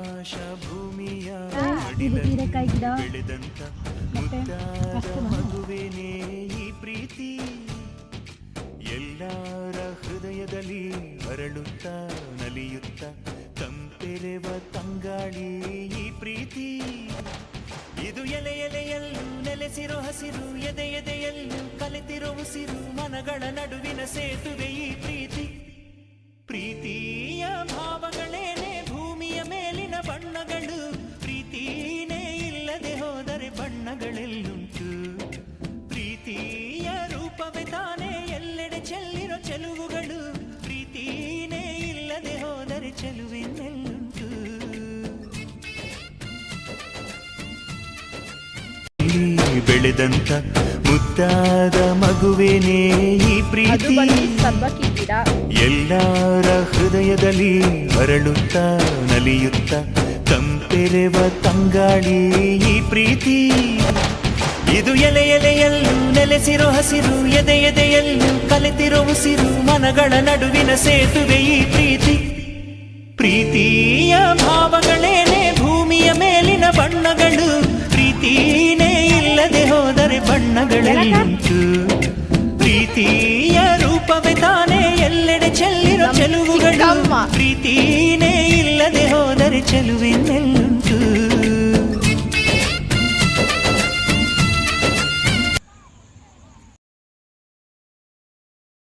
ಆಕಾಶ ಭೂಮಿಯ ಇದು ಹೀರೆಕಾಯಿ ಗಿಡ ಬೆಳೆದಂತ ಮತ್ತೆ ಅಷ್ಟು ಮಗುವೇನೇ ಈ ಪ್ರೀತಿ ಎಲ್ಲರ ಹೃದಯದಲ್ಲಿ ಹರಳುತ್ತ ನಲಿಯುತ್ತ ತಂಪೆರೆವ ತಂಗಾಳಿ ಈ ಪ್ರೀತಿ ಇದು ಎಲೆ ಎಲೆಯಲ್ಲೂ ನೆಲೆಸಿರೋ ಹಸಿರು ಎದೆ ಎದೆಯಲ್ಲೂ ಕಲೆತಿರೋ ಉಸಿರು ಮನಗಳ ನಡುವಿನ ಸೇತುವೆ ಈ ಪ್ರೀತಿ ಪ್ರೀತಿಯ ಭಾವಗಳೇನೆ ಭೂಮಿಯ ಮೇಲಿನ ಬಣ್ಣಗಳು ಪ್ರೀತಿನೇ ಇಲ್ಲದೆ ಹೋದರೆ ಬಣ್ಣಗಳೆಲ್ಲುಂಟು ಪ್ರೀತಿಯ ರೂಪವೇ ತಾನೇ ಎಲ್ಲೆಡೆ ಚೆಲ್ಲಿರೋ ಚೆಲುವುಗಳು ಪ್ರೀತಿನೇ ಇಲ್ಲದೆ ಹೋದರೆ ಚೆಲುವಿನೆಲ್ಲುಂಟು ಬೆಳೆದಂತ ಮುದ್ದಾದ ಮಗುವೇನೇ ಈ ಪ್ರೀತಿ ಸಬ್ಬಕ್ಕಿ ಗಿಡ ಎಲ್ಲರ ಹೃದಯದಲ್ಲಿ ಹರಳುತ್ತ ನಲಿಯುತ್ತ ತಂಪೆರೆವ ತಂಗಾಳಿ ಈ ಪ್ರೀತಿ ಇದು ಎಲೆ ಎಲೆಯಲ್ಲೂ ನೆಲೆಸಿರೋ ಹಸಿರು ಎದೆ ಎದೆಯಲ್ಲೂ ಕಲೆತಿರೋ ಉಸಿರು ಮನಗಳ ನಡುವಿನ ಸೇತುವೆ ಈ ಪ್ರೀತಿ ಪ್ರೀತಿಯ ಭಾವಗಳೇನೆ ಭೂಮಿಯ ಮೇಲಿನ ಬಣ್ಣಗಳು ಪ್ರೀತಿನೇ ಇಲ್ಲದೆ ಹೋದರೆ ಬಣ್ಣಗಳೆಲ್ಲುಂಟು ಪ್ರೀತಿಯ ರೂಪವೇ ತಾನೇ ಎಲ್ಲೆಡೆ ಚೆಲ್ಲಿರೋ ಚೆಲುವುಗಳು ಪ್ರೀತಿನೇ ಇಲ್ಲದೆ ಹೋದರೆ ಚೆಲುವಿನೆಲ್ಲುಂಟು